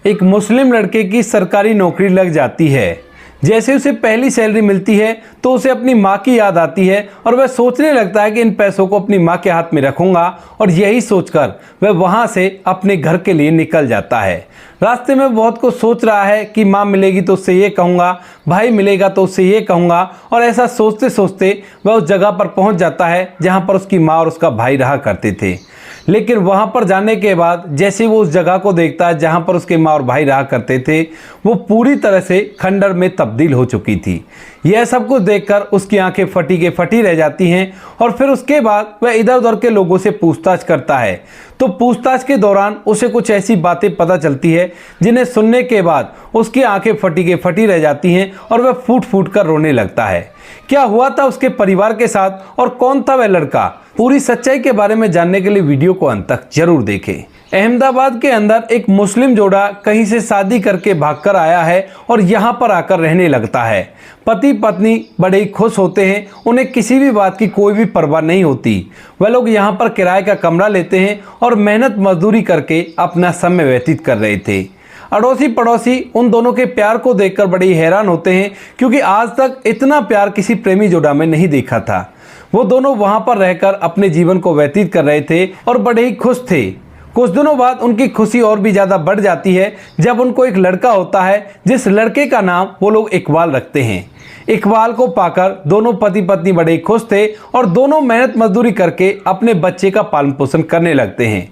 एक मुस्लिम लड़के की सरकारी नौकरी लग जाती है। जैसे उसे पहली सैलरी मिलती है तो उसे अपनी माँ की याद आती है और वह सोचने लगता है कि इन पैसों को अपनी माँ के हाथ में रखूंगा, और यही सोचकर वह वहाँ से अपने घर के लिए निकल जाता है। रास्ते में बहुत कुछ सोच रहा है कि माँ मिलेगी तो उससे ये कहूँगा, भाई मिलेगा तो उससे ये कहूँगा, और ऐसा सोचते सोचते वह उस जगह पर पहुँच जाता है जहाँ पर उसकी माँ और उसका भाई रहा करते थे। लेकिन वहाँ पर जाने के बाद जैसे वो उस जगह को देखता है जहाँ पर उसके माँ और भाई रहा करते थे, वो पूरी तरह से खंडर में तब्दील हो चुकी थी। यह सब कुछ देखकर उसकी आंखें फटी के फटी रह जाती हैं, और फिर उसके बाद वह इधर उधर के लोगों से पूछताछ करता है। तो पूछताछ के दौरान उसे कुछ ऐसी बातें पता चलती है जिन्हें सुनने के बाद उसकी आंखें फटी के फटी रह जाती हैं और वह फूट फूट कर रोने लगता है। क्या हुआ था उसके परिवार के साथ और कौन था वह लड़का, पूरी सच्चाई के बारे में जानने के लिए वीडियो को अंत तक जरूर देखें। अहमदाबाद के अंदर एक मुस्लिम जोड़ा कहीं से शादी करके भागकर आया है और यहाँ पर आकर रहने लगता है। पति पत्नी बड़े ही खुश होते हैं, उन्हें किसी भी बात की कोई भी परवाह नहीं होती। वह लोग यहाँ पर किराए का कमरा लेते हैं और मेहनत मजदूरी करके अपना समय व्यतीत कर रहे थे। अड़ोसी पड़ोसी उन दोनों के प्यार को देखकर बड़े ही हैरान होते हैं, क्योंकि आज तक इतना प्यार किसी प्रेमी जोड़ा में नहीं देखा था। वो दोनों वहां पर रहकर अपने जीवन को व्यतीत कर रहे थे और बड़े ही खुश थे। कुछ दिनों बाद उनकी खुशी और भी ज़्यादा बढ़ जाती है जब उनको एक लड़का होता है, जिस लड़के का नाम वो लोग इकबाल रखते हैं। इकबाल को पाकर दोनों पति पत्नी बड़े ही खुश थे और दोनों मेहनत मजदूरी करके अपने बच्चे का पालन पोषण करने लगते हैं।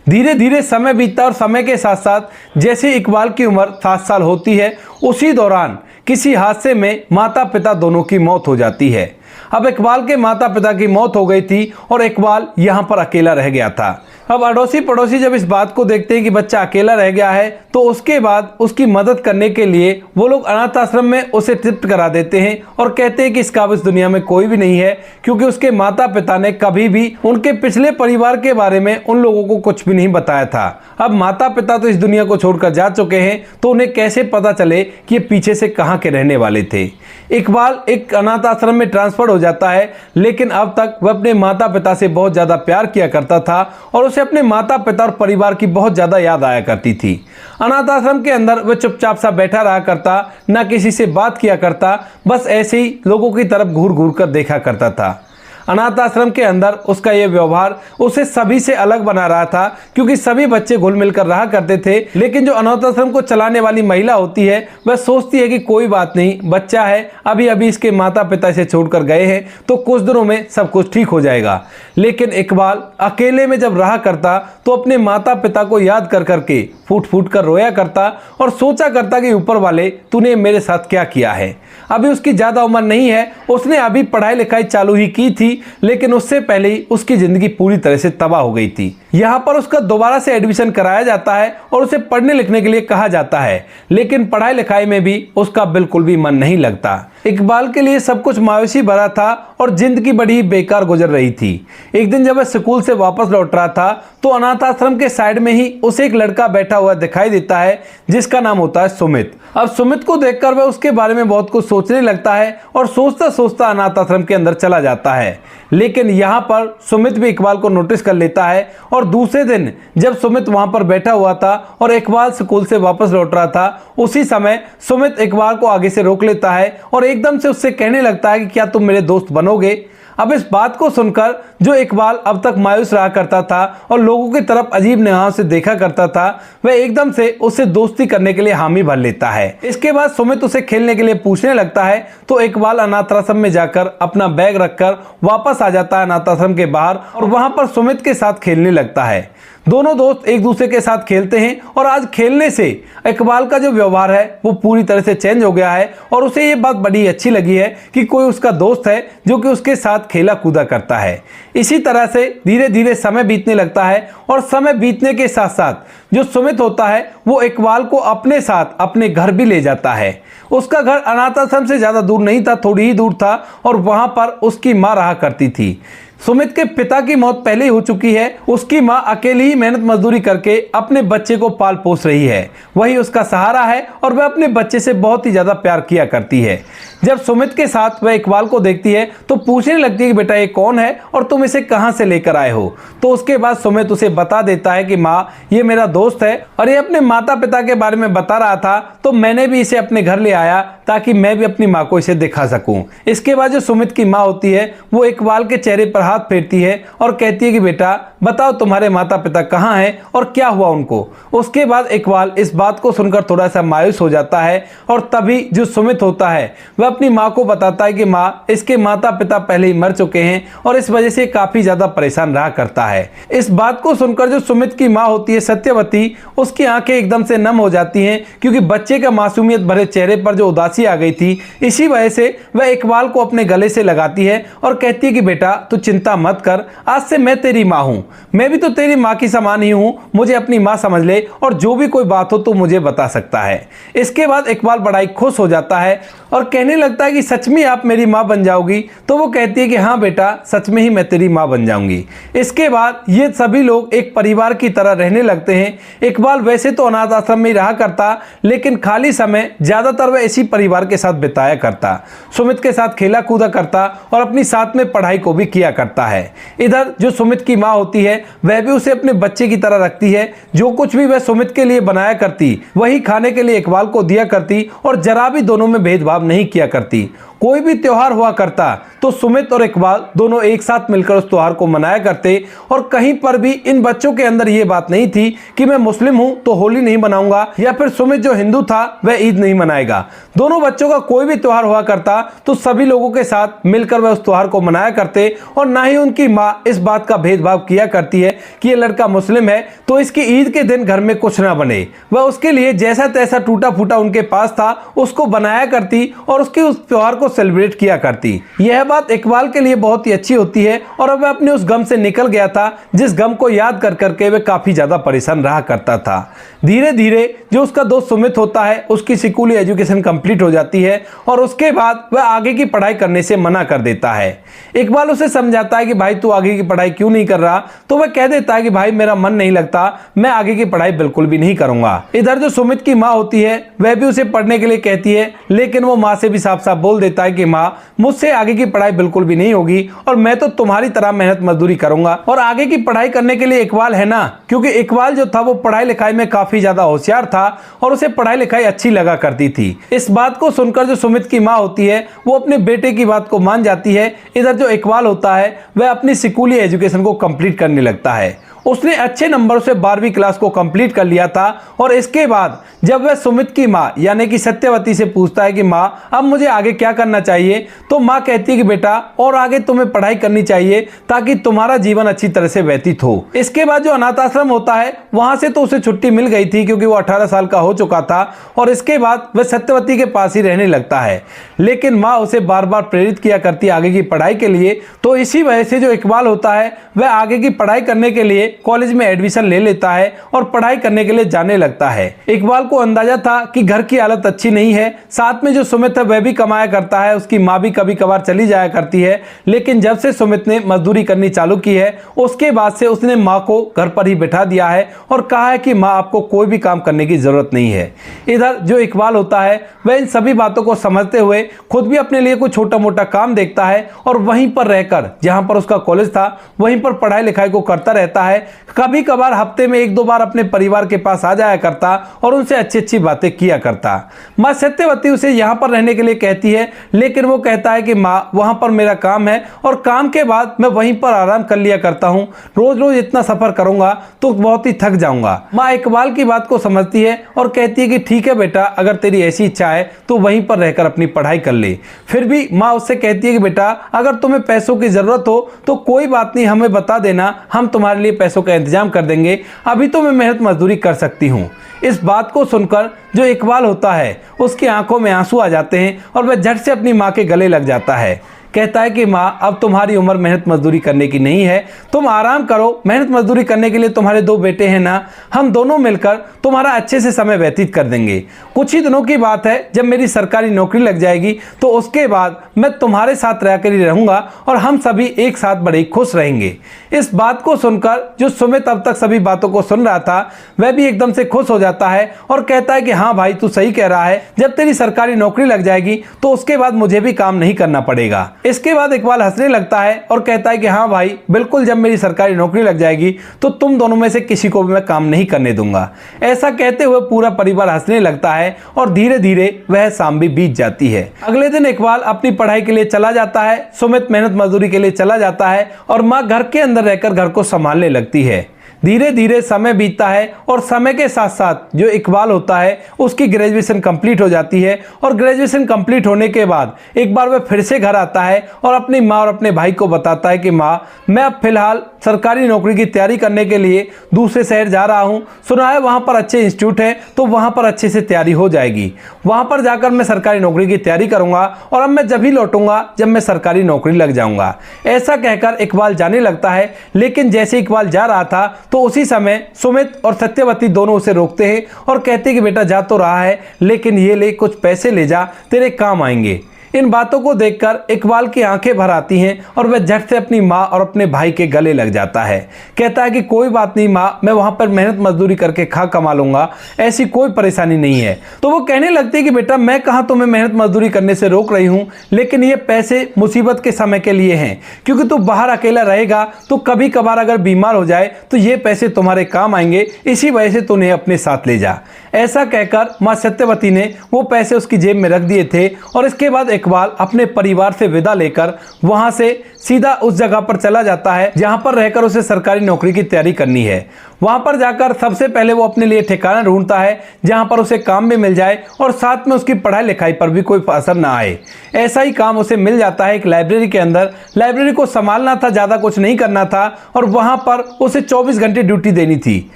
धीरे धीरे समय बीतता और समय के साथ साथ जैसे इकबाल की उम्र 7 साल होती है, उसी दौरान किसी हादसे में माता पिता दोनों की मौत हो जाती है। अब इकबाल के माता पिता की मौत हो गई थी और इकबाल यहाँ पर अकेला रह गया था। अब अड़ोसी पड़ोसी जब इस बात को देखते हैं कि बच्चा अकेला रह गया है, तो उसके बाद उसकी मदद करने के लिए वो लोग अनाथ आश्रम में उसे शिफ्ट करा देते हैं और कहते हैं कि इसका इस दुनिया में कोई भी नहीं है, क्योंकि उसके माता पिता ने कभी भी उनके पिछले परिवार के बारे में उन लोगों को कुछ भी नहीं बताया था। अब माता पिता तो इस दुनिया को छोड़कर जा चुके हैं, तो उन्हें कैसे पता चले कि ये पीछे से कहाँ के रहने वाले थे। इकबाल एक अनाथ आश्रम में ट्रांसफर हो जाता है, लेकिन अब तक वह अपने माता पिता से बहुत ज़्यादा प्यार किया करता था और उसे अपने माता पिता और परिवार की बहुत ज़्यादा याद आया करती थी। अनाथ आश्रम के अंदर वह चुपचाप सा बैठा रहा करता, ना किसी से बात किया करता, बस ऐसे ही लोगों की तरफ घूर घूर कर देखा करता था। अनाथ आश्रम के अंदर उसका यह व्यवहार उसे सभी से अलग बना रहा था, क्योंकि सभी बच्चे घुल मिलकर रहा करते थे। लेकिन जो अनाथ आश्रम को चलाने वाली महिला होती है, वह सोचती है कि कोई बात नहीं, बच्चा है, अभी अभी इसके माता पिता इसे छोड़कर गए हैं तो कुछ दिनों में सब कुछ ठीक हो जाएगा। लेकिन इकबाल अकेले में जब रहा करता तो अपने माता पिता को याद कर करके फूट फूट कर रोया करता और सोचा करता कि ऊपर वाले तूने मेरे साथ क्या किया है। अभी उसकी ज़्यादा उम्र नहीं है, उसने अभी पढ़ाई लिखाई चालू ही की थी, लेकिन उससे पहले ही उसकी ज़िंदगी पूरी तरह से तबाह हो गई थी। यहाँ पर उसका दोबारा से एडमिशन कराया जाता है और उसे पढ़ने लिखने के लिए कहा जाता है, लेकिन पढ़ाई लिखाई में भी उसका बिल्कुल भी मन नहीं लगता। इकबाल के लिए सब कुछ मायूसी भरा था और जिंदगी बड़ी बेकार गुजर रही थी। एक दिन जब वह स्कूल से वापस लौट रहा था तो अनाथ आश्रम के साइड में ही उसे एक लड़का बैठा हुआ दिखाई देता है, जिसका नाम होता है सुमित। अब सुमित को देखकर वह उसके बारे में बहुत कुछ सोचने लगता है और सोचता सोचता अनाथ आश्रम के अंदर चला जाता है। लेकिन यहाँ पर सुमित भी इकबाल को नोटिस कर लेता है और दूसरे दिन जब सुमित वहां पर बैठा हुआ था और इकबाल स्कूल से वापस लौट रहा था, उसी समय सुमित इकबाल को आगे से रोक लेता है और एकदम से उससे कहने लगता है कि क्या तुम मेरे दोस्त बनोगे। अब इस बात को सुनकर जो इकबाल अब तक मायूस रहा करता था और लोगों की तरफ अजीब निगाहों से देखा करता था, वह एकदम से उससे दोस्ती करने के लिए हामी भर लेता है। इसके बाद सुमित उसे खेलने के लिए पूछने लगता है, तो इकबाल अनाथ आश्रम में जाकर अपना बैग रखकर वापस आ जाता है अनाथ आश्रम के बाहर और वहां पर सुमित के साथ खेलने लगता है। दोनों दोस्त एक दूसरे के साथ खेलते हैं और आज खेलने से इकबाल का जो व्यवहार है वो पूरी तरह से चेंज हो गया है और उसे ये बात बड़ी अच्छी लगी है कि कोई उसका दोस्त है जो कि उसके साथ खेला कूदा करता है। इसी तरह से धीरे धीरे समय बीतने लगता है और समय बीतने के साथ साथ जो सुमित होता है वो इकबाल को अपने साथ अपने घर भी ले जाता है। उसका घर अनाथ आश्रम से ज़्यादा दूर नहीं था, थोड़ी ही दूर था और वहाँ पर उसकी माँ रहा करती थी। सुमित के पिता की मौत पहले ही हो चुकी है। उसकी मां अकेली ही मेहनत मजदूरी करके अपने बच्चे को पाल पोस रही है, वही उसका सहारा है और वह अपने बच्चे से बहुत ही ज्यादा प्यार किया करती है। जब सुमित के साथ वह इकबाल को देखती है तो पूछने लगती है कि बेटा ये कौन है और तुम इसे कहां से लेकर आए हो। तो उसके बाद सुमित उसे बता देता है कि माँ ये मेरा दोस्त है और ये अपने माता पिता के बारे में बता रहा था, तो मैंने भी इसे अपने घर ले आया ताकि मैं भी अपनी माँ को इसे दिखा सकूं। इसके बाद जो सुमित की माँ होती है वो इकबाल के चेहरे पर हाथ फेरती है और कहती है कि बेटा बताओ तुम्हारे माता पिता कहाँ हैं और क्या हुआ उनको। उसके बाद इकबाल इस बात को सुनकर थोड़ा सा मायूस हो जाता है और तभी जो सुमित होता है वह अपनी माँ को बताता है कि माँ इसके माता पिता पहले ही मर चुके हैं और इस वजह से काफी ज्यादा परेशान रहा करता है। इस बात को सुनकर जो सुमित की माँ होती है सत्यवती, उसकी आंखें एकदम से नम हो जाती हैं क्योंकि बच्चे का मासूमियत भरे चेहरे पर जो उदासी आ गई थी, इसी वजह से वह इकबाल को अपने गले से लगाती है और कहती है कि बेटा तू चिंता मत कर, आज से मैं तेरी माँ हूँ, मैं भी तो तेरी माँ की समान ही हूँ, मुझे अपनी माँ समझ ले और जो भी कोई बात हो तो मुझे बता सकता है। इसके बाद इकबाल बड़ा ही खुश हो जाता है और कहने लगता है कि सच में आप मेरी माँ बन जाओगी। तो वो कहती है कि हाँ बेटा सच में ही मैं तेरी माँ बन जाऊंगी। इसके बाद ये सभी लोग एक परिवार की तरह रहने लगते हैं। इकबाल वैसे तो अनाथ आश्रम में ही रहा करता, लेकिन खाली समय ज्यादातर वह इसी परिवार के साथ बिताया करता, सुमित के साथ खेला कूदा करता और अपनी साथ में पढ़ाई को भी किया करता है। इधर जो सुमित की माँ होती है वह भी उसे अपने बच्चे की तरह रखती है। जो कुछ भी वह सुमित के लिए बनाया करती वही खाने के लिए इकबाल को दिया करती और जरा भी दोनों में भेदभाव नहीं किया करती। कोई भी त्योहार हुआ करता तो सुमित और इकबाल दोनों एक साथ मिलकर उस त्योहार को मनाया करते और कहीं पर भी इन बच्चों के अंदर यह बात नहीं थी कि मैं मुस्लिम हूं तो होली नहीं मनाऊंगा या फिर सुमित जो हिंदू था वह ईद नहीं मनाएगा। दोनों बच्चों का कोई भी त्योहार हुआ करता तो सभी लोगों के साथ मिलकर वह उस त्योहार को मनाया करते और ना ही उनकी माँ इस बात का भेदभाव किया करती है कि ये लड़का मुस्लिम है तो इसकी ईद के दिन घर में कुछ ना बने। वह उसके लिए जैसा तैसा टूटा फूटा उनके पास था उसको बनाया करती और उसके उस त्योहार को सेलिब्रेट किया करती। यह बात इकबाल के लिए बहुत ही अच्छी होती है और अब वह अपने उस गम से निकल गया था जिस गम को याद कर करके वह काफी ज्यादा परेशान रहा करता था। धीरे धीरे जो उसका दोस्त सुमित होता है उसकी स्कूली एजुकेशन कंप्लीट हो जाती है और उसके बाद वह आगे की पढ़ाई करने से मना कर देता है। इकबाल उसे समझाता है कि भाई तू आगे की पढ़ाई क्यों नहीं कर रहा, तो वह कह देता है कि भाई मेरा मन नहीं लगता, मैं आगे की पढ़ाई बिल्कुल भी नहीं करूंगा। इधर जो सुमित की माँ होती है वह भी उसे पढ़ने के लिए कहती है, लेकिन वो माँ से भी साफ साफ बोल देता है कि माँ मुझसे आगे की पढ़ाई बिल्कुल भी नहीं होगी और मैं तो तुम्हारी तरह मेहनत मजदूरी करूंगा। और आगे की पढ़ाई करने के लिए इकबाल है ना, क्योंकि इकबाल जो था वो पढ़ाई लिखाई में काफी ज्यादा होशियार था और उसे पढ़ाई लिखाई अच्छी लगा करती थी। इस बात को सुनकर जो सुमित की माँ होती है वो अपने बेटे की बात को मान जाती है। इधर जो इकबाल होता है वह अपनी स्कूली एजुकेशन को कंप्लीट करने लगता है। उसने अच्छे नंबर से 12वीं क्लास को कंप्लीट कर लिया था और इसके बाद जब वह सुमित की माँ यानी कि सत्यवती से पूछता है कि माँ अब मुझे आगे क्या करना चाहिए, तो माँ कहती है कि बेटा और आगे तुम्हें पढ़ाई करनी चाहिए ताकि तुम्हारा जीवन अच्छी तरह से व्यतीत हो। इसके बाद जो अनाथ आश्रम होता है वहां से तो उसे छुट्टी मिल गई थी क्योंकि वो 18 साल का हो चुका था और इसके बाद वह सत्यवती के पास ही रहने लगता है। लेकिन माँ उसे बार बार प्रेरित किया करती आगे की पढ़ाई के लिए, तो इसी वजह से जो इकबाल होता है वह आगे की पढ़ाई करने के लिए कॉलेज में एडमिशन ले लेता है और पढ़ाई करने के लिए जाने लगता है। इकबाल को अंदाजा था कि घर की हालत अच्छी नहीं है, साथ में जो सुमित है वह भी कमाया करता है, उसकी माँ भी कभी कभार चली जाया करती है। लेकिन जब से सुमित ने मजदूरी करनी चालू की है उसके बाद से उसने माँ को घर पर ही बैठा दिया है और कहा है कि माँ आपको कोई भी काम करने की जरूरत नहीं है। इधर जो इकबाल होता है वह इन सभी बातों को समझते हुए खुद भी अपने लिए कोई छोटा मोटा काम देखता है और वहीं पर रहकर जहां पर उसका कॉलेज था वहीं पर पढ़ाई लिखाई को करता रहता है। कभी कभार हफ्ते में 1-2 बार अपने परिवार के पास आ जाया करता और उनसे अच्छी अच्छी बातें किया करता। माँ सत्यवती उसे यहाँ पर रहने के लिए कहती है, लेकिन वो कहता है कि माँ वहाँ पर मेरा काम है और काम के बाद मैं वहीं पर आराम कर लिया करता हूँ, रोज रोज इतना सफर करूंगा तो बहुत ही थक जाऊंगा। माँ इकबाल की बात को समझती है और कहती है कि ठीक है बेटा, अगर तेरी ऐसी इच्छा है तो वहीं पर रहकर अपनी पढ़ाई कर ले। फिर भी माँ उससे कहती है कि बेटा अगर तुम्हें पैसों की जरूरत हो तो कोई बात नहीं, हमें बता देना, हम तुम्हारे लिए पैसों का इंतजाम कर देंगे, अभी तो मैं मेहनत मजदूरी कर सकती हूँ। इस बात को सुनकर जो इकबाल होता है उसकी आंखों में आंसू आ जाते हैं और वह झट से अपनी माँ के गले लग जाता है। कहता है कि माँ अब तुम्हारी उम्र मेहनत मजदूरी करने की नहीं है, तुम आराम करो, मेहनत मजदूरी करने के लिए तुम्हारे 2 बेटे हैं ना, हम दोनों मिलकर तुम्हारा अच्छे से समय व्यतीत कर देंगे। कुछ ही दिनों की बात है, जब मेरी सरकारी नौकरी लग जाएगी तो उसके बाद मैं तुम्हारे साथ रहकर ही रहूंगा और हम सभी एक साथ बड़े खुश रहेंगे। इस बात को सुनकर जो सुमित अब तक सभी बातों को सुन रहा था वह भी एकदम से खुश हो जाता है और कहता है कि हाँ भाई, तू सही कह रहा है, जब तेरी सरकारी नौकरी लग जाएगी तो उसके बाद मुझे भी काम नहीं करना पड़ेगा। इसके बाद इकबाल हंसने लगता है और कहता है कि हाँ भाई बिल्कुल, जब मेरी सरकारी नौकरी लग जाएगी तो तुम दोनों में से किसी को भी मैं काम नहीं करने दूंगा। ऐसा कहते हुए पूरा परिवार हंसने लगता है और धीरे धीरे वह शाम भी बीत जाती है। अगले दिन इकबाल अपनी पढ़ाई के लिए चला जाता है, सुमित मेहनत मजदूरी के लिए चला जाता है और माँ घर के अंदर रहकर घर को संभालने लगती है। धीरे धीरे समय बीतता है और समय के साथ साथ जो इकबाल होता है उसकी ग्रेजुएशन कंप्लीट हो जाती है और ग्रेजुएशन कंप्लीट होने के बाद एक बार वह फिर से घर आता है और अपनी माँ और अपने भाई को बताता है कि माँ, मैं अब फिलहाल सरकारी नौकरी की तैयारी करने के लिए दूसरे शहर जा रहा हूँ, सुना है वहाँ पर अच्छे इंस्टीट्यूट हैं तो वहाँ पर अच्छे से तैयारी हो जाएगी, वहाँ पर जाकर मैं सरकारी नौकरी की तैयारी करूँगा और अब मैं जब ही लौटूंगा जब मैं सरकारी नौकरी लग जाऊँगा। ऐसा कहकर इकबाल जाने लगता है, लेकिन जैसे इकबाल जा रहा था तो उसी समय सुमित और सत्यवती दोनों उसे रोकते हैं और कहते हैं कि बेटा जा तो रहा है, लेकिन ये ले, कुछ पैसे ले जा, तेरे काम आएंगे। इन बातों को देखकर इकबाल की आंखें भर आती हैं और वह झट से अपनी माँ और अपने भाई के गले लग जाता है। कहता है कि कोई बात नहीं माँ, मैं वहाँ पर मेहनत मजदूरी करके खा कमा लूँगा, ऐसी कोई परेशानी नहीं है। तो वो कहने लगती है कि बेटा मैं कहाँ तुम्हें मेहनत मजदूरी करने से रोक रही हूँ, लेकिन ये पैसे मुसीबत के समय के लिए हैं, क्योंकि तू बाहर अकेला रहेगा तो कभी कभार अगर बीमार हो जाए तो ये पैसे तुम्हारे काम आएंगे, इसी वजह से तूने अपने साथ ले जा। ऐसा कहकर माँ सत्यवती ने वो पैसे उसकी जेब में रख दिए थे और इसके बाद इकबाल अपने परिवार से विदा लेकर वहां से सीधा उस जगह पर चला जाता है जहां पर रहकर उसे सरकारी नौकरी की तैयारी करनी है। वहां पर जाकर सबसे पहले वो अपने लिए ठिकाना ढूंढता है जहां पर उसे काम भी मिल जाए और साथ में उसकी पढ़ाई लिखाई पर भी कोई असर ना आए। ऐसा ही काम उसे मिल जाता है एक लाइब्रेरी के अंदर। लाइब्रेरी को संभालना था, ज़्यादा कुछ नहीं करना था और वहां पर उसे 24 घंटे ड्यूटी देनी थी।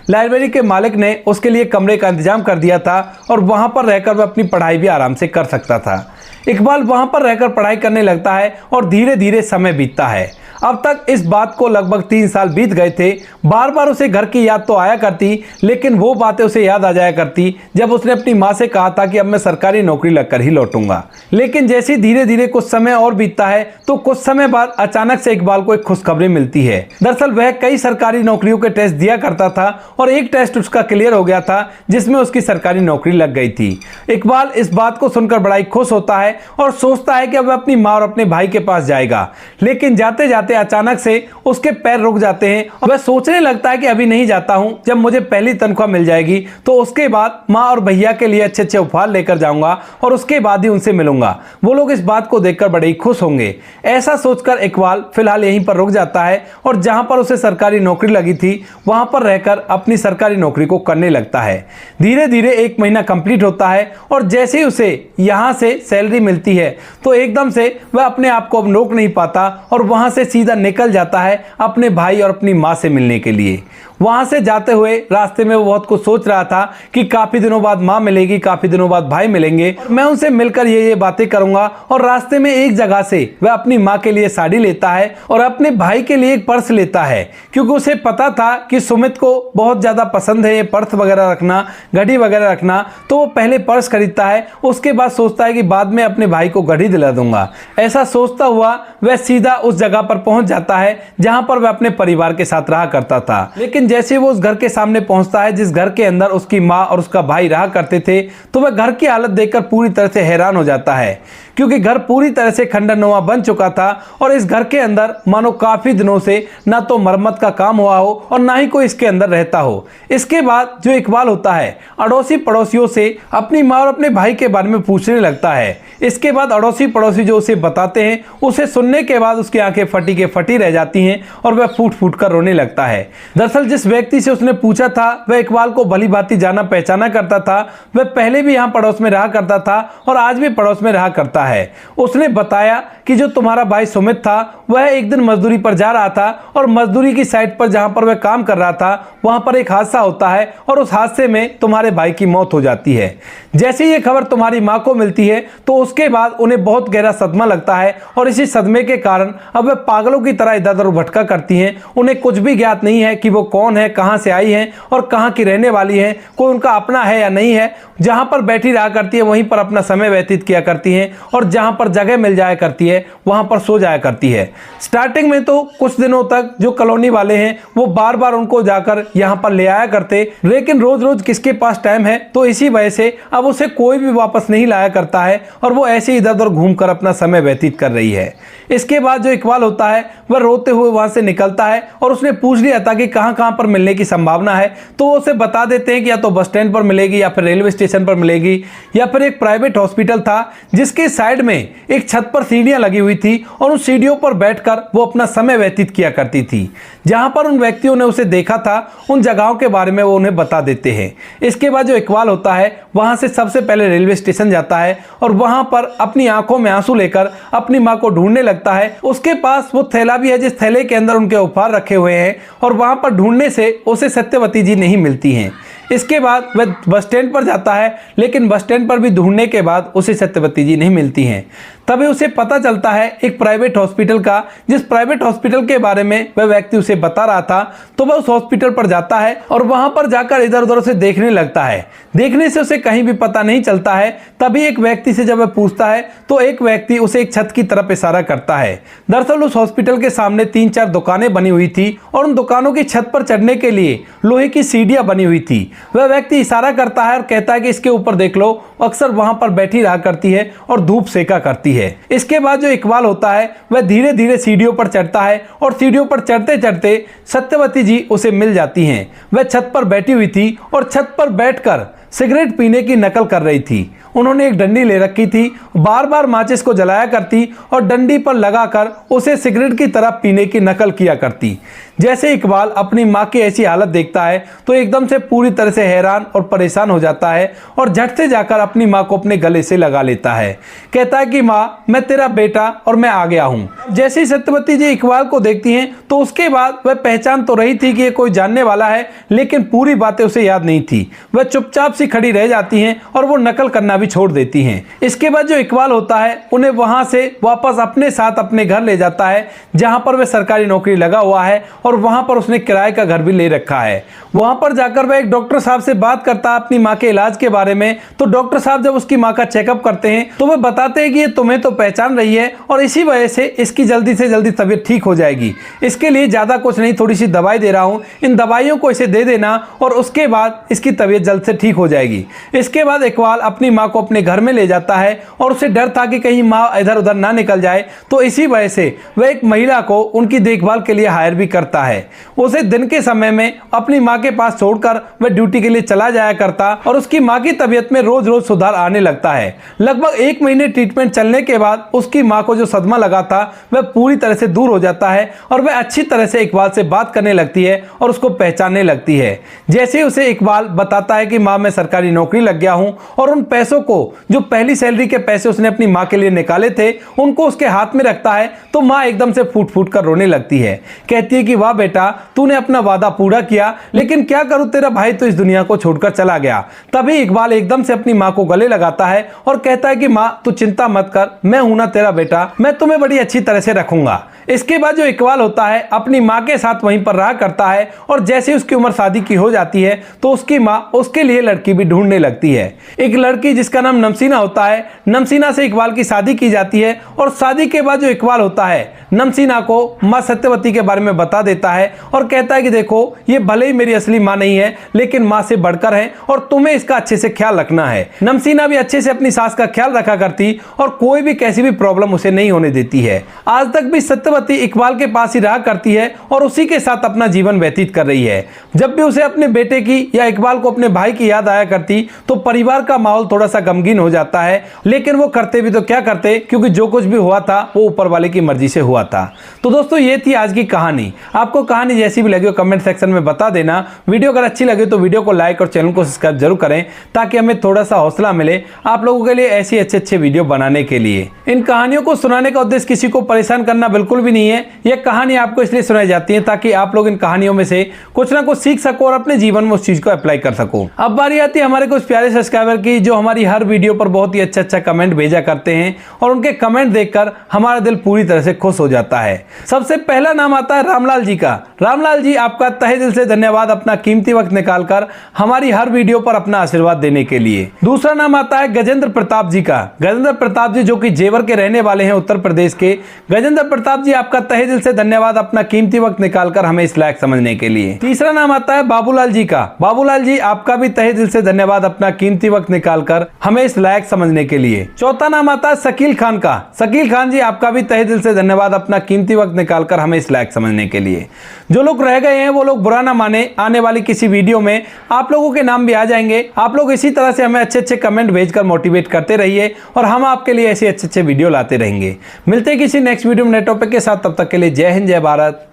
लाइब्रेरी के मालिक ने उसके लिए कमरे का इंतजाम कर दिया था और वहां पर रहकर वह अपनी पढ़ाई भी आराम से कर सकता था। इकबाल वहां पर रहकर पढ़ाई करने लगता है और धीरे धीरे समय बीतता है। अब तक इस बात को लगभग 3 साल बीत गए थे। बार बार उसे घर की याद तो आया करती, लेकिन वो बातें उसे याद आ जाया करती जब उसने अपनी माँ से कहा था कि अब मैं सरकारी नौकरी लगकर ही लौटूंगा। लेकिन जैसे धीरे धीरे कुछ समय और बीतता है तो कुछ समय बाद अचानक से इकबाल को एक खुशखबरी मिलती है। दरअसल वह कई सरकारी नौकरियों के टेस्ट दिया करता था और एक टेस्ट उसका क्लियर हो गया था जिसमें उसकी सरकारी नौकरी लग गई थी। इकबाल इस बात को सुनकर बड़ा ही खुश होता है और सोचता है कि अब वह अपनी माँ और अपने भाई के पास जाएगा, लेकिन जाते जाते अचानक से उसके पैर रुक जाते हैं और वह सोचने लगता है कि अभी नहीं जाता हूं, जब मुझे पहली तनख्वाह मिल जाएगी तो उसके बाद माँ और भैया के लिए अच्छे अच्छे उपहार लेकर जाऊंगा और उसके बाद ही उनसे मिलूंगा। वो लोग इस बात को देखकर बड़े ही खुश होंगे। ऐसा सोचकर इकबाल फिलहाल यहीं पर रुक जाता है और जहां पर उसे सरकारी नौकरी लगी थी वहां पर रहकर अपनी सरकारी नौकरी को करने लगता है। धीरे धीरे 1 महीना कंप्लीट होता है और जैसे ही उसे यहां से सैलरी मिलती है तो एकदम से वह अपने आप को अब रोक नहीं पाता और वहां से सीधा निकल जाता है अपने भाई और अपनी माँ से मिलने के लिए। वहां से जाते हुए रास्ते में वो बहुत कुछ सोच रहा था कि काफी दिनों बाद माँ मिलेगी, काफी दिनों बाद भाई मिलेंगे और मैं उनसे मिलकर ये बातें करूंगा। और रास्ते में एक जगह से वह अपनी माँ के लिए साड़ी लेता है और अपने भाई के लिए एक पर्स लेता है, क्योंकि उसे पता था कि सुमित को बहुत ज्यादा पसंद है ये पर्स वगैरह रखना, घड़ी वगैरह रखना। तो वो पहले पर्स खरीदता है, उसके बाद सोचता है कि बाद में अपने भाई को घड़ी दिला दूंगा। ऐसा सोचता हुआ वह सीधा उस जगह पर पहुंच जाता है जहां पर वह अपने परिवार के साथ रहा करता था। लेकिन जैसे वो उस घर के सामने पहुंचता है जिस घर के अंदर उसकी माँ और उसका भाई रहा करते थे, तो वह घर की हालत देखकर पूरी तरह से हैरान हो जाता है, क्योंकि घर पूरी तरह से खंडरनुमा बन चुका था और इस घर के अंदर मानो काफी दिनों से ना तो मरम्मत का काम हुआ हो और ना ही कोई इसके अंदर रहता हो। इसके बाद जो इकबाल होता है अड़ोसी पड़ोसियों से अपनी माँ और अपने भाई के बारे में पूछने लगता है। इसके बाद अड़ोसी पड़ोसी जो उसे बताते हैं उसे सुनने के बाद उसकी आंखें फटी के फटी रह जाती हैं और वह फूट फूट कर रोने लगता है। दरअसल जिस व्यक्ति से उसने पूछा था वह इकबाल को भली भांति जाना पहचाना करता था। वह पहले भी यहाँ पड़ोस में रहा करता था और आज भी पड़ोस में रहा करता है। उसने बताया कि जो तुम्हारा भाई सुमित था वह एक दिन मजदूरी पर जा रहा था और मजदूरी की साइट पर जहां पर वह काम कर रहा था वहां पर एक हादसा होता है और उस हादसे में तुम्हारे भाई की मौत हो जाती है। जैसे ये खबर तुम्हारी माँ को मिलती है तो उसके बाद उन्हें बहुत गहरा सदमा लगता है और इसी सदमे के कारण अब वह पागलों की तरह इधर उधर भटका करती हैं। उन्हें कुछ भी ज्ञात नहीं है कि वो कौन है, कहां से आई हैं और कहां की रहने वाली हैं, कोई उनका अपना है या नहीं है। जहां पर बैठी रहा करती है वहीं पर अपना समय व्यतीत किया करती हैं और जहां पर जगह मिल जाया करती है वहां पर सो जाया करती है। स्टार्टिंग में तो कुछ दिनों तक जो कॉलोनी वाले हैं वो बार बार उनको जाकर यहां पर ले आया करते, लेकिन रोज रोज किसके पास टाइम है, तो इसी वजह से अब उसे कोई भी वापस नहीं लाया करता है और वो ऐसे इधर उधर घूमकर अपना समय व्यतीत कर रही है। इसके बाद जो इकबाल होता है वह रोते हुए वहां से निकलता है और उसने पूछ लिया था कि कहां कहां पर मिलने की संभावना है, तो वो उसे बता देते हैं कि या तो बस स्टैंड पर मिलेगी या फिर रेलवे स्टेशन पर मिलेगी या फिर एक प्राइवेट हॉस्पिटल था जिसके साइड में एक छत पर सीढ़ियां लगी हुई थी और उन सीढ़ियों पर बैठकर वो अपना समय व्यतीत किया करती थी। जहां पर उन व्यक्तियों ने उसे देखा था उन जगहों के बारे में वो उन्हें बता देते हैं। इसके बाद जो इकबाल होता है वहां से सबसे पहले रेलवे स्टेशन जाता है और वहां पर अपनी आंखों में आंसू लेकर अपनी मां को ढूंढने लगता है। उसके पास वो थैला भी है जिस थैले के अंदर उनके उपहार रखे हुए हैं और वहां पर ढूंढने से उसे सत्यवती जी नहीं मिलती हैं। इसके बाद वह बस स्टैंड पर जाता है, लेकिन बस स्टैंड पर भी ढूंढने के बाद उसे सत्यवती जी नहीं मिलती हैं। तभी उसे पता चलता है एक प्राइवेट हॉस्पिटल का, जिस प्राइवेट हॉस्पिटल के बारे में वह व्यक्ति उसे बता रहा था। तो वह उस हॉस्पिटल पर जाता है और वहां पर जाकर इधर उधर उसे देखने लगता है। देखने से उसे कहीं भी पता नहीं चलता है। तभी एक व्यक्ति से जब वह पूछता है तो एक व्यक्ति उसे एक छत की तरफ इशारा करता है। दरअसल उस हॉस्पिटल के सामने 3-4 दुकानें बनी हुई थी और उन दुकानों की छत पर चढ़ने के लिए लोहे की सीढ़ियां बनी हुई थी। वह व्यक्ति इशारा करता है और कहता है कि इसके ऊपर देख लो, अक्सर वहां पर बैठी रहा करती है और धूप सेका करती है। इसके बाद जो इकबाल होता है वह धीरे धीरे सीढ़ियों पर चढ़ता है और सीढ़ियों पर चढ़ते चढ़ते सत्यवती जी उसे मिल जाती हैं। वह छत पर बैठी हुई थी और छत पर बैठकर सिगरेट पीने की नकल कर रही थी। उन्होंने एक डंडी ले रखी थी, बार बार माचिस को जलाया करती और डंडी पर लगाकर उसे सिगरेट की तरह पीने की नकल किया करती। जैसे इकबाल अपनी माँ की ऐसी हालत देखता है तो एकदम से पूरी तरह से हैरान और परेशान हो जाता है और झट से जाकर अपनी माँ को अपने गले से लगा लेता है। कहता है कि माँ, मैं तेरा बेटा और मैं आ गया हूँ। जैसे ही सत्यवती जी इकबाल को देखती हैं तो उसके बाद वह पहचान तो रही थी कि ये कोई जानने वाला है, लेकिन पूरी बातें उसे याद नहीं थी। वह चुपचाप सी खड़ी रह जाती हैं और वो नकल करना भी छोड़ देती हैं। इसके बाद जो इकबाल होता है उन्हें वहां से वापस अपने साथ अपने घर ले जाता है, जहां पर वह सरकारी नौकरी लगा हुआ है और वहां पर उसने किराए का घर भी ले रखा है। वहां पर जाकर वह एक डॉक्टर साहब से बात करता है अपनी माँ के इलाज के बारे में। तो डॉक्टर साहब जब उसकी माँ का चेकअप करते हैं तो वह बताते हैं कि ये तुम्हें तो पहचान रही है और इसी वजह से इसकी जल्दी से जल्दी तबीयत ठीक हो जाएगी। इसके लिए ज्यादा कुछ नहीं, थोड़ी सी दवाई दे रहा हूं, इन दवाइयों को इसे दे देना और उसके बाद इसकी तबीयत जल्द से ठीक हो जाएगी। इसके बाद इकबाल अपनी माँ को अपने घर में ले जाता है और उसे डर था कि कहीं माँ इधर उधर ना निकल जाए, तो इसी वजह से वह एक महिला को उनकी देखभाल के लिए हायर भी करता है। उसे दिन के समय में अपनी माँ के पास छोड़कर वह ड्यूटी के लिए चला जाया करता और उसकी माँ की तबीयत में रोज रोज सुधार आने लगता है। लगभग 1 महीने ट्रीटमेंट चलने के बाद उसकी माँ को जो सदमा लगा था वह पूरी तरह से दूर हो जाता है और वह अच्छी तरह से इकबाल से बात करने लगती है और उसको पहचानने लगती है। जैसे ही उसे इकबाल बताता है कि माँ, मैं सरकारी नौकरी लग गया हूँ, और उन पैसों को, जो पहली सैलरी के पैसे उसने अपनी माँ के लिए निकाले थे, उनको उसके हाथ में रखता है, तो माँ एकदम से फूट फूट कर रोने लगती है। कहती है कि वाह बेटा, तूने अपना वादा पूरा किया, लेकिन क्या करूं, तेरा भाई तो इस दुनिया को छोड़कर चला गया। तभी इकबाल एकदम से अपनी माँ को गले लगाता है और कहता है कि माँ, तू चिंता मत कर, मैं हूं ना तेरा बेटा, मैं तुम्हें बड़ी अच्छी तरह से रखूंगा। इसके बाद जो इकबाल होता है अपनी माँ के साथ वहीं पर रहा करता है और जैसे ही उसकी उम्र शादी की हो जाती है तो उसकी माँ उसके लिए लड़की भी ढूंढने लगती है। एक लड़की जिसका नाम नमसीना होता है, नमसीना से इकबाल की शादी की जाती है और शादी के बाद जो इकबाल होता है नमसीना को माँ सत्यवती के बारे में बता देता है और कहता है कि देखो, ये भले ही मेरी असली माँ नहीं है, लेकिन माँ से बढ़कर है और तुम्हें इसका अच्छे से ख्याल रखना है। नमसीना भी अच्छे से अपनी सास का ख्याल रखा करती और कोई भी कैसी भी प्रॉब्लम उसे नहीं होने देती है। आज तक भी सत्यवती सत्यवती इकबाल के पास ही रहा करती है और उसी के साथ अपना जीवन व्यतीत कर रही है। जब भी उसे अपने बेटे की या इकबाल को अपने भाई की याद आया करती तो परिवार का माहौल थोड़ा सा गमगीन हो जाता है, लेकिन वो करते भी तो क्या करते, क्योंकि जो कुछ भी हुआ था वो ऊपर वाले की मर्जी से हुआ था। तो दोस्तों ये थी आज की कहानी। आपको कहानी जैसी भी लगी हो कमेंट सेक्शन में बता देना। वीडियो अगर अच्छी लगे तो वीडियो को लाइक और चैनल को सब्सक्राइब जरूर करें, ताकि हमें थोड़ा सा हौसला मिले आप लोगों के लिए ऐसी अच्छे वीडियो बनाने के लिए। इन कहानियों को सुनाने का उद्देश्य किसी को परेशान करना बिल्कुल भी नहीं है। यह कहानी आपको इसलिए सुनाई जाती है ताकि आप लोग इन कहानियों में से कुछ ना कुछ सीख सको और अपने जीवन में उस चीज को अप्लाई कर सको। अब बारी आती है हमारे कुछ प्यारे सब्सक्राइबर की, जो हमारी हर वीडियो पर बहुत ही अच्छा कमेंट भेजा करते हैं और उनके कमेंट देखकर हमारा दिल पूरी तरह से खुश हो जाता है। सबसे पहला नाम आता है रामलाल जी का। रामलाल जी, आपका तहे दिल से धन्यवाद अपना कीमती वक्त निकालकर हमारी हर वीडियो पर अपना आशीर्वाद देने के लिए। दूसरा नाम आता है गजेंद्र प्रताप जी का। गजेंद्र प्रताप जी जो कि जेवर के रहने वाले हैं, उत्तर प्रदेश के। गजेंद्र प्रताप जी, आपका तहे दिल से धन्यवाद अपना कीमती वक्त निकालकर हमें इस लायक समझने के लिए। तीसरा नाम आता है बाबूलाल जी का। बाबूलाल जी, आपका भी तहे दिल से धन्यवाद अपना कीमती वक्त निकालकर हमें इस लायक समझने के लिए। चौथा नाम आता है शकील खान का। शकील खान जी, आपका भी तहे दिल से धन्यवाद अपना कीमती वक्त निकालकर हमें इस लायक समझने के लिए। जो लोग रह गए हैं वो लोग बुरा ना माने, आने वाली किसी वीडियो में आप लोगों के नाम भी आ जाएंगे। आप लोग इसी तरह से हमें अच्छे कमेंट भेजकर मोटिवेट करते रहिए और हम आपके लिए ऐसे अच्छे वीडियो लाते रहेंगे। मिलते हैं किसी नेक्स्ट वीडियो में नए टॉपिक के साथ। तब तक के लिए जय हिंद, जय भारत,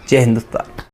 जय हिंदुस्तान।